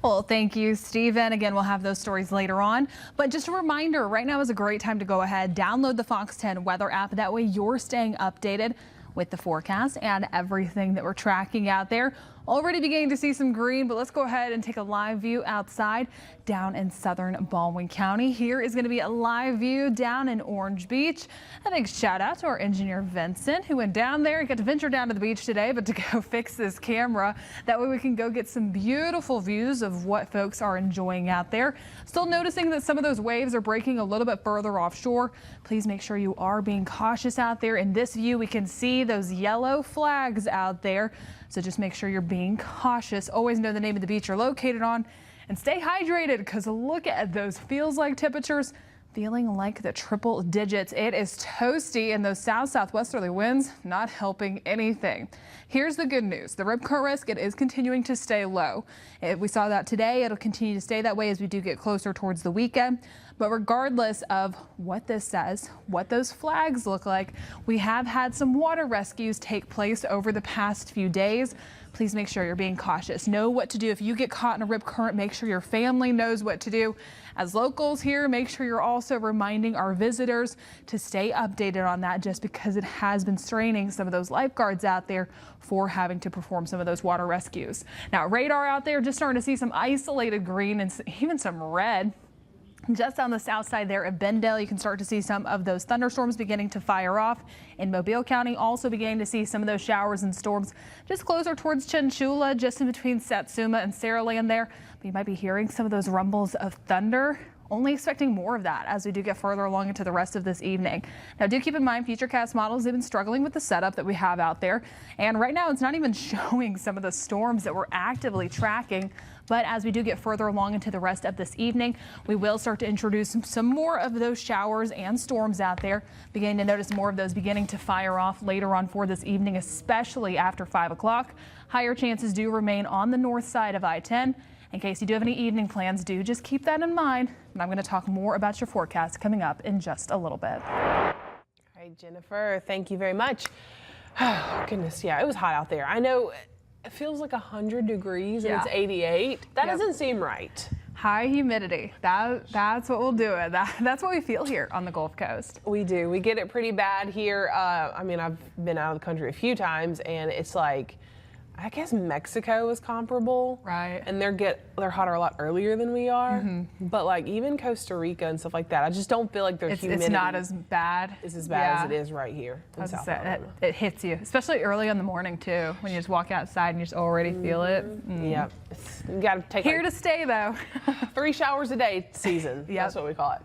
Well, thank you, Stephen. Again, we'll have those stories later on. But just a reminder, right now is a great time to go ahead, download the Fox 10 weather app. That way you're staying updated with the forecast and everything that we're tracking out there. Already beginning to see some green, but let's go ahead and take a live view outside down in southern Baldwin County. Here is going to be a live view down in Orange Beach. A big shout out to our engineer Vincent, who went down there. He got to venture down to the beach today, but to go fix this camera. That way we can go get some beautiful views of what folks are enjoying out there. Still noticing that some of those waves are breaking a little bit further offshore. Please make sure you are being cautious out there. In this view, we can see those yellow flags out there. So just make sure you're being cautious. Always know the name of the beach you're located on and stay hydrated, because look at those feels like temperatures, feeling like the triple digits. It is toasty, and those southwesterly winds not helping anything. Here's the good news. The rip current risk, it is continuing to stay low. We saw that today. It'll continue to stay that way as we do get closer towards the weekend. But regardless of what this says, what those flags look like, we have had some water rescues take place over the past few days. Please make sure you're being cautious. Know what to do if you get caught in a rip current. Make sure your family knows what to do. As locals here, make sure you're also reminding our visitors to stay updated on that, just because it has been straining some of those lifeguards out there for having to perform some of those water rescues. Now, radar out there, just starting to see some isolated green and even some red. Just on the south side there of Bendale, you can start to see some of those thunderstorms beginning to fire off. In Mobile County, also beginning to see some of those showers and storms just closer towards Chinchula, just in between Satsuma and Saraland there. But you might be hearing some of those rumbles of thunder. Only expecting more of that as we do get further along into the rest of this evening. Now, do keep in mind, Futurecast models, they've been struggling with the setup that we have out there. And right now, it's not even showing some of the storms that we're actively tracking. But as we do get further along into the rest of this evening, we will start to introduce some more of those showers and storms out there. Beginning to notice more of those beginning to fire off later on for this evening, especially after 5 o'clock. Higher chances do remain on the north side of I-10. In case you do have any evening plans, do just keep that in mind. And I'm going to talk more about your forecast coming up in just a little bit. All right, Jennifer, thank you very much. Oh, goodness, yeah, it was hot out there. I know it feels like 100 degrees and it's 88. That doesn't seem right. High humidity. That's what we'll do it. That's what we feel here on the Gulf Coast. We do. We get it pretty bad here. I mean, I've been out of the country a few times, and it's like, I guess Mexico is comparable, right? And they're hotter a lot earlier than we are. But like even Costa Rica and stuff like that, I just don't feel like their humidity. It's not as bad. It's as bad as it is right here in South Alabama. It hits you, especially early in the morning too, when you just walk outside and you just already feel it. Yeah, you got to take here to stay though. 3 showers a day season. That's what we call it.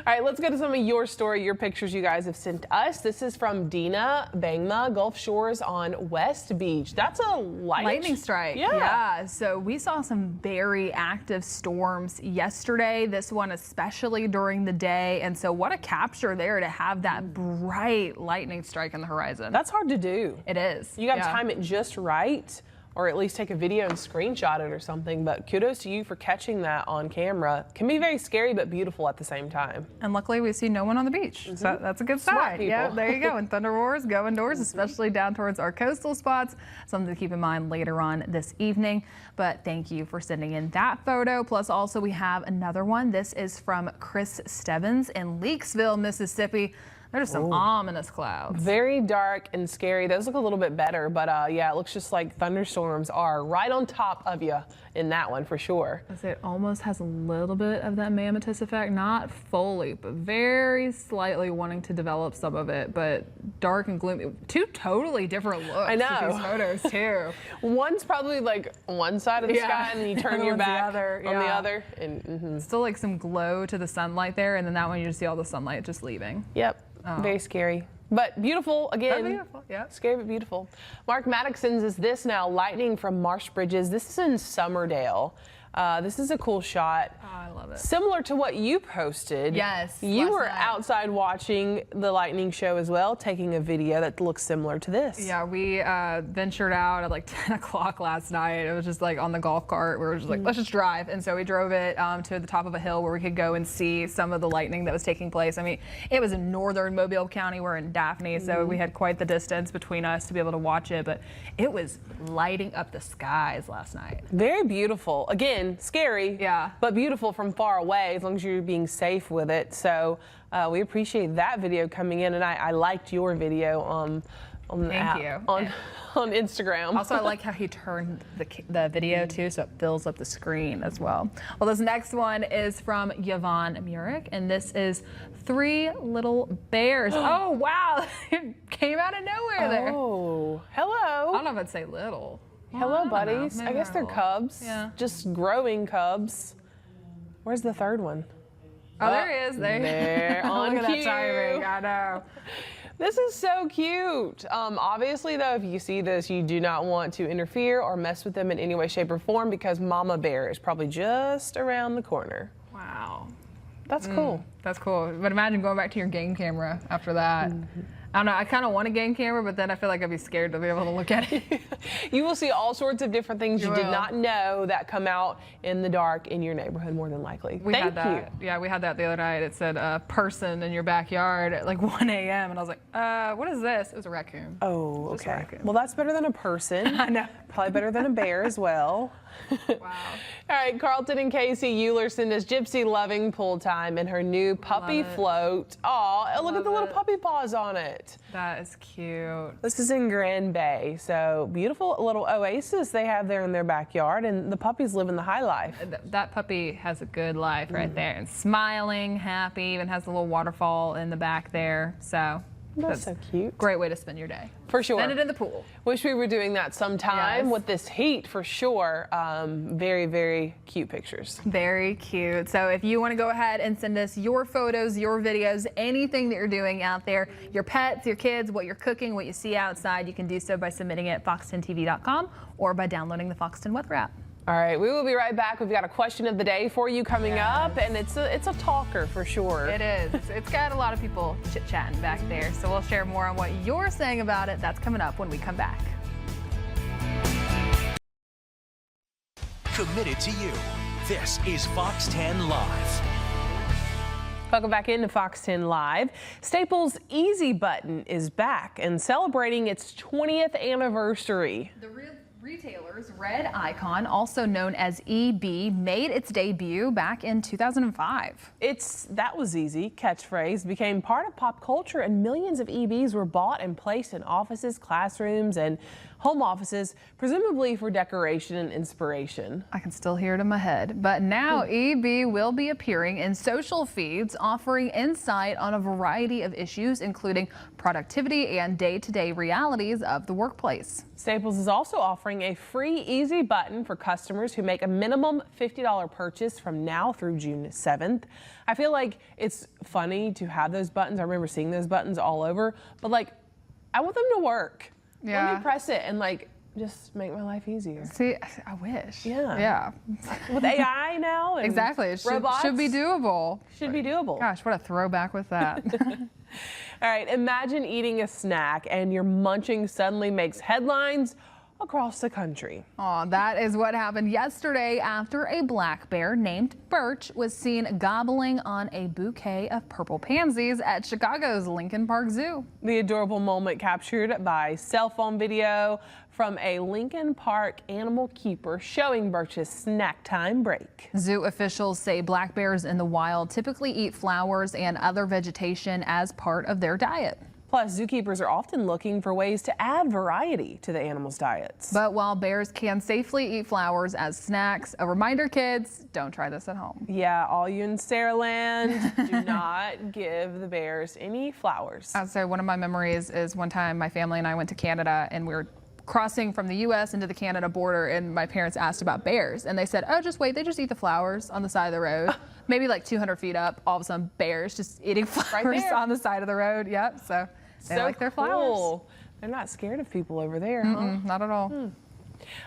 All right, let's go to some of your story, your pictures you guys have sent us. This is from Dina Bangma, Gulf Shores on West Beach. That's a lightning strike. Yeah, so we saw some very active storms yesterday, this one especially during the day. And so what a capture there to have that bright lightning strike on the horizon. That's hard to do. It is. You got to time it just right, or at least take a video and screenshot it or something. But kudos to you for catching that on camera. Can be very scary but beautiful at the same time. And luckily we see no one on the beach. So that's a good sign. Yeah, there you go. And thunder roars, go indoors, especially down towards our coastal spots. Something to keep in mind later on this evening. But thank you for sending in that photo. Plus also we have another one. This is from Chris Stebbins in Leakesville, Mississippi. There's some ominous clouds. Very dark and scary. Those look a little bit better, but yeah, it looks just like thunderstorms are right on top of you in that one for sure. It almost has a little bit of that mammotus effect, not fully, but very slightly wanting to develop some of it, but dark and gloomy. 2 totally different looks. I know. These photos too. One's probably like one side of the sky and then you turn your back on the other. And still like some glow to the sunlight there, and then that one you just see all the sunlight just leaving. Yep. Very scary, but beautiful again. Beautiful, yeah. Scary but beautiful. Mark Maddox sends us this now. Lightning from Marsh Bridges. This is in Summerdale. This is a cool shot. Oh, I love it. Similar to what you posted. Yes. You were outside watching the lightning show as well, taking a video that looks similar to this. Yeah, we ventured out at like 10 o'clock last night. It was just like on the golf cart. We were just like, let's just drive. And so we drove it to the top of a hill where we could go and see some of the lightning that was taking place. I mean, it was in northern Mobile County. We're in Daphne, so we had quite the distance between us to be able to watch it. But it was lighting up the skies last night. Very beautiful. Again, again, scary, but beautiful from far away as long as you're being safe with it. So we appreciate that video coming in, and I liked your video on Instagram. Also, I like how he turned the video too, so it fills up the screen as well. Well, this next one is from Yvonne Murick, and this is 3 little bears. Oh, wow. It came out of nowhere there. Oh, hello. I don't know if I'd say little. Hello, buddies. I guess they're cubs. Yeah. Just growing cubs. Where's the third one? Oh, there he is. There on Look at cue. that timing. I know. This is so cute. Obviously, though, if you see this, you do not want to interfere or mess with them in any way, shape, or form because Mama Bear is probably just around the corner. Wow. That's cool. That's cool. But imagine going back to your game camera after that. I don't know. I kind of want a game camera, but then I feel like I'd be scared to be able to look at it. You will see all sorts of different things you did not know that come out in the dark in your neighborhood, more than likely. We had that. Yeah, we had that the other night. It said person in your backyard at like 1 a.m. And I was like, what is this? It was a raccoon. Oh, okay. Well, that's better than a person. I know. Probably better than a bear as well. Wow. All right, Carlton and Casey Euler send us Gypsy loving pool time in her new puppy float. Aw, look at the little puppy paws on it. That is cute. This is in Grand Bay, so beautiful little oasis they have there in their backyard, and the puppy's living the high life. That puppy has a good life right there, and smiling, happy, even has a little waterfall in the back there. So that's so cute. Great way to spend your day. For sure. Spend it in the pool. Wish we were doing that sometime with this heat, for sure. Very, very cute pictures. Very cute. So if you want to go ahead and send us your photos, your videos, anything that you're doing out there, your pets, your kids, what you're cooking, what you see outside, you can do so by submitting it at fox10tv.com or by downloading the Fox 10 Weather app. All right, we will be right back. We've got a question of the day for you coming up, and it's a talker for sure. It is. It's got a lot of people chit-chatting back there, so we'll share more on what you're saying about it. That's coming up when we come back. Committed to you. This is Fox 10 Live. Welcome back into Fox 10 Live. Staples Easy Button is back and celebrating its 20th anniversary. The retailer's red icon, also known as EB, made its debut back in 2005. That was easy catchphrase became part of pop culture, and millions of EBs were bought and placed in offices, classrooms, and home offices, presumably for decoration and inspiration. I can still hear it in my head. But now EB will be appearing in social feeds, offering insight on a variety of issues, including productivity and day-to-day realities of the workplace. Staples is also offering a free Easy Button for customers who make a minimum $50 purchase from now through June 7th. I feel like it's funny to have those buttons. I remember seeing those buttons all over, but like, I want them to work. Yeah. Let me press it and like just make my life easier. See, I wish. Yeah. Yeah. With AI now and exactly. It robots, should be doable. Should be doable. Gosh, what a throwback with that. All right, imagine eating a snack and your munching suddenly makes headlines across the country. Oh, that is what happened yesterday after a black bear named Birch was seen gobbling on a bouquet of purple pansies at Chicago's Lincoln Park Zoo. The adorable moment captured by cell phone video from a Lincoln Park animal keeper showing Birch's snack time break. Zoo officials say black bears in the wild typically eat flowers and other vegetation as part of their diet. Plus, zookeepers are often looking for ways to add variety to the animals' diets. But while bears can safely eat flowers as snacks, a reminder, kids, don't try this at home. Yeah, all you in Saraland, do not give the bears any flowers. So one of my memories is one time my family and I went to Canada, and we were crossing from the U.S. into the Canada border, and my parents asked about bears, and they said, oh, just wait, they just eat the flowers on the side of the road. Maybe like 200 feet up, all of a sudden bears just eating flowers on the side of the road. Yep, so they like their flowers. They're not scared of people over there, huh? Not at all.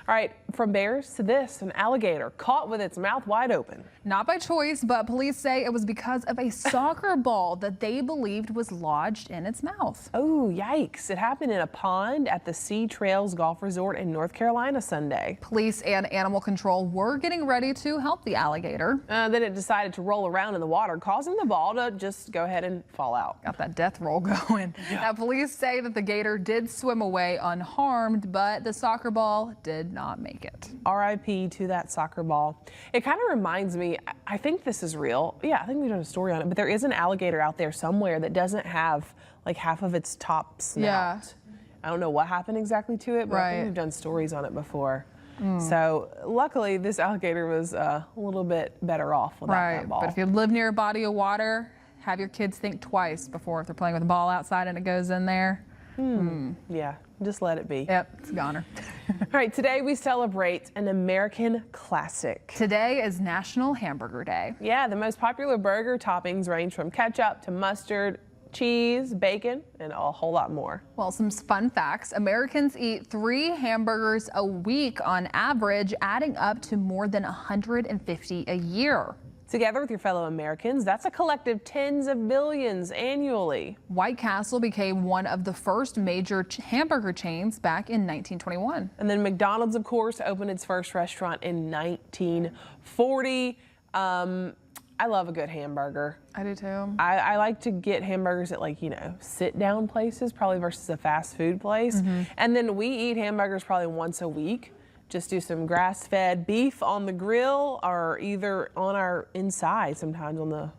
All right, from bears to this, an alligator caught with its mouth wide open. Not by choice, but police say it was because of a soccer ball that they believed was lodged in its mouth. Oh, yikes. It happened in a pond at the Sea Trails Golf Resort in North Carolina Sunday. Police and animal control were getting ready to help the alligator. Then it decided to roll around in the water, causing the ball to just go ahead and fall out. Got that death roll going. Yeah. Now, police say that the gator did swim away unharmed, but the soccer ball did did not make it. RIP to that soccer ball. It kind of reminds me, I think this is real. Yeah, I think we've done a story on it, but there is an alligator out there somewhere that doesn't have like half of its top snout. Yeah. I don't know what happened exactly to it, but I think we've done stories on it before. So luckily this alligator was a little bit better off without that ball. But if you live near a body of water, have your kids think twice before if they're playing with a ball outside and it goes in there. Yeah, just let it be. Yep, it's a goner. All right, today we celebrate an American classic. Today is National Hamburger Day. Yeah, the most popular burger toppings range from ketchup to mustard, cheese, bacon, and a whole lot more. Well, some fun facts. Americans eat 3 hamburgers a week on average, adding up to more than 150 a year. Together with your fellow Americans, that's a collective tens of billions annually. White Castle became one of the first major hamburger chains back in 1921. And then McDonald's, of course, opened its first restaurant in 1940. I love a good hamburger. I do too. I like to get hamburgers at sit down places probably versus a fast food place. And then we eat hamburgers probably once a week. Just do some grass-fed beef on the grill or either on our inside sometimes on the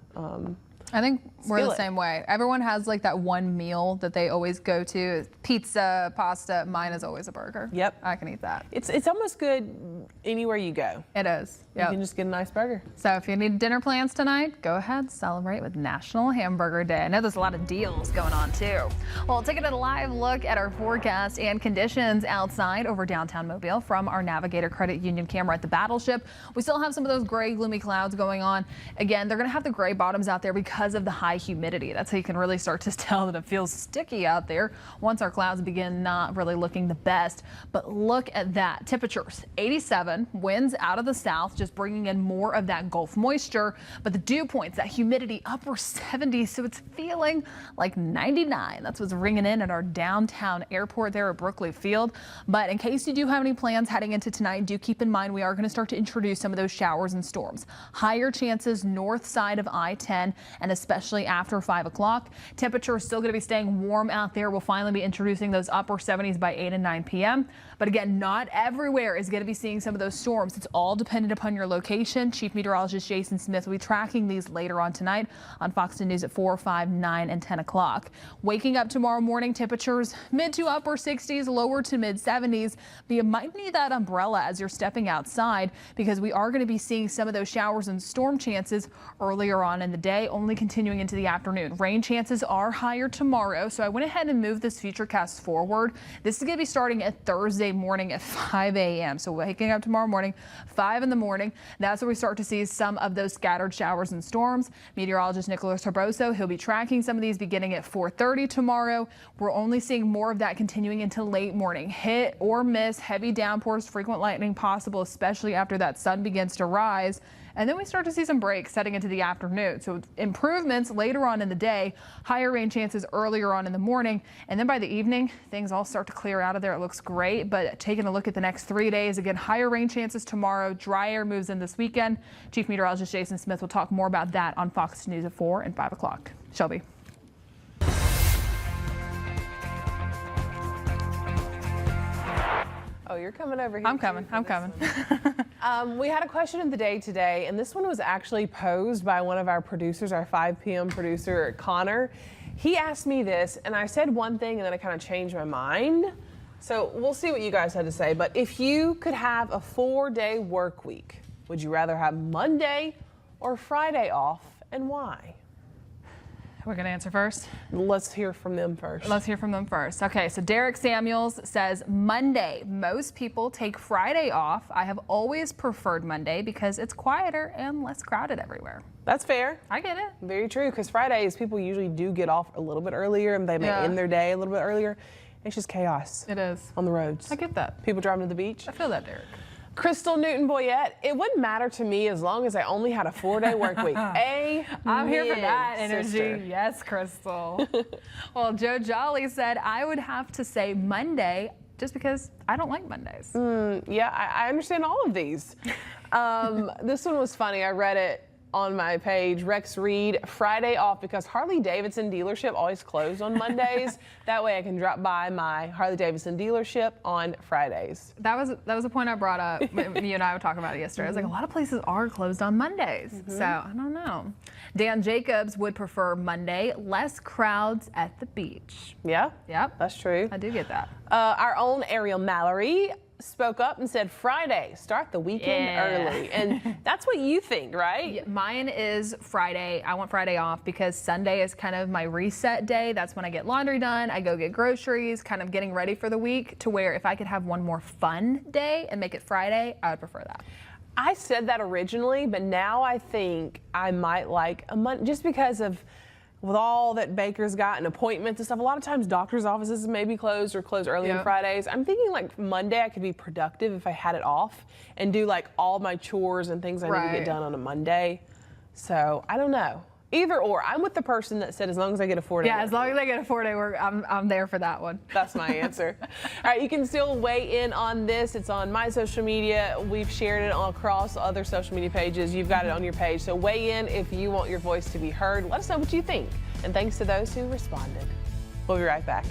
I think we're the skillet. same way. Everyone has like that one meal that they always go to. Pizza, pasta. Mine is always a burger. Yep. I can eat that. It's almost good anywhere you go. It is. You can just get a nice burger. So if you need dinner plans tonight, go ahead, celebrate with National Hamburger Day. I know there's a lot of deals going on too. Well, taking a live look at our forecast and conditions outside over downtown Mobile from our Navigator Credit Union camera at the Battleship. We still have some of those gray, gloomy clouds going on. Again, they're going to have the gray bottoms out there because of the high humidity. That's how you can really start to tell that it feels sticky out there once our clouds begin not really looking the best. But look at that. Temperatures 87, winds out of the south, just bringing in more of that Gulf moisture. But the dew points, that humidity upper 70s, so it's feeling like 99. That's what's ringing in at our downtown airport there at Brookley Field. But in case you do have any plans heading into tonight, do keep in mind we are going to start to introduce some of those showers and storms. Higher chances north side of I-10 and especially after 5 o'clock. Temperature is still going to be staying warm out there. We'll finally be introducing those upper 70s by 8 and 9 p.m. But again, not everywhere is going to be seeing some of those storms. It's all dependent upon your location. Chief Meteorologist Jason Smith will be tracking these later on tonight on Fox News at 4, 5, 9, and 10 o'clock. Waking up tomorrow morning, temperatures mid to upper 60s, lower to mid 70s. But you might need that umbrella as you're stepping outside because we are going to be seeing some of those showers and storm chances earlier on in the day, only continuing into the afternoon. Rain chances are higher tomorrow, so I went ahead and moved this futurecast forward. This is going to be starting at Thursday morning at 5 a.m. So waking up tomorrow morning, 5 in the morning, that's where we start to see some of those scattered showers and storms. Meteorologist Nicholas Herboso, he'll be tracking some of these beginning at 4:30 tomorrow. We're only seeing more of that continuing into late morning. Hit or miss, heavy downpours, frequent lightning possible, especially after that sun begins to rise. And then we start to see some breaks heading into the afternoon. So improvements later on in the day, higher rain chances earlier on in the morning. And then by the evening, things all start to clear out of there. It looks great. But taking a look at the next 3 days, again, higher rain chances tomorrow. Dry air moves in this weekend. Chief Meteorologist Jason Smith will talk more about that on Fox News at 4 and 5 o'clock. Shelby. Oh, you're coming over here. I'm coming. We had a question of the day today, and this one was actually posed by one of our producers, our 5 p.m. producer, Connor. He asked me this, and I said one thing, and then I kind of changed my mind. So we'll see what you guys had to say. But if you could have a 4-day work week, would you rather have Monday or Friday off, and why? We're going to answer first. Let's hear from them first. Let's hear from them first. Okay, so Derek Samuels says Monday. Most people take Friday off. I have always preferred Monday because it's quieter and less crowded everywhere. That's fair. I get it. Very true, because Fridays, people usually do get off a little bit earlier, and they may end their day a little bit earlier. It's just chaos. It is. On the roads. I get that. People driving to the beach. I feel that, Derek. Crystal Newton Boyette, it wouldn't matter to me as long as I only had a 4-day work week. I'm here for that energy. Sister. Yes, Crystal. Well, Joe Jolly said I would have to say Monday just because I don't like Mondays. Yeah, I understand all of these. This one was funny. I read it on my page, Rex Reed, Friday off because Harley Davidson dealership always closed on Mondays. That way I can drop by my Harley Davidson dealership on Fridays. That was a point I brought up. You and I were talking about it yesterday. I was like, a lot of places are closed on Mondays. So I don't know. Dan Jacobs would prefer Monday, less crowds at the beach. Yeah? Yep. That's true. I do get that. Our own Ariel Mallory spoke up and said Friday, start the weekend early. And that's what you think, right? Yeah, mine is Friday. I want Friday off because Sunday is kind of my reset day. That's when I get laundry done. I go get groceries, kind of getting ready for the week, to where if I could have one more fun day and make it Friday, I would prefer that. I said that originally, but now I think I might like a month just because of with all that Baker's got and appointments and stuff. A lot of times doctor's offices may be closed or close early on Fridays. I'm thinking like Monday I could be productive if I had it off and do like all my chores and things I need to get done on a Monday. So I don't know. Either or. I'm with the person that said as long as I get a 4-day Yeah, work as long as I get a 4-day work, I'm there for that one. That's my answer. All right, you can still weigh in on this. It's on my social media. We've shared it across other social media pages. You've got it on your page. So weigh in if you want your voice to be heard. Let us know what you think. And thanks to those who responded. We'll be right back.